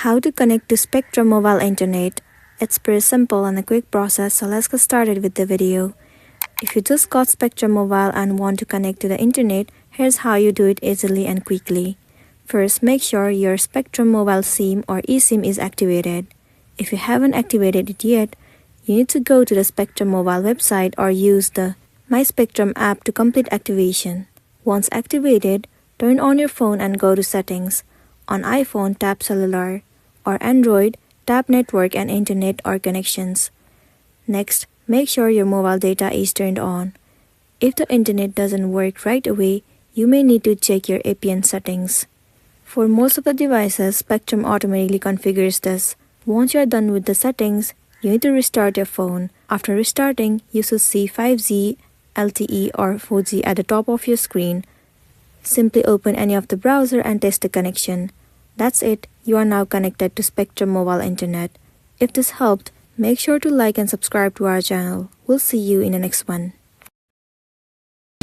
How to connect to Spectrum mobile internet. It's pretty simple and a quick process, so let's get started with the video. If you just got Spectrum mobile and want to connect to the internet, here's how you do it easily and quickly. First, make sure your Spectrum mobile SIM or eSIM is activated. If you haven't activated it yet, you need to go to the Spectrum mobile website or use the My Spectrum app to complete activation. Once activated, turn on your phone and go to Settings. On iPhone, tap Cellular, or Android, tap Network and Internet or Connections. Next, make sure your mobile data is turned on. If the internet doesn't work right away, you may need to check your APN settings. For most of the devices, Spectrum automatically configures this. Once you are done with the settings, you need to restart your phone. After restarting, you should see 5G, LTE or 4G at the top of your screen. Simply open any of the browser and test the connection. That's it, you are now connected to Spectrum mobile internet. If this helped, make sure to like and subscribe to our channel. We'll see you in the next one.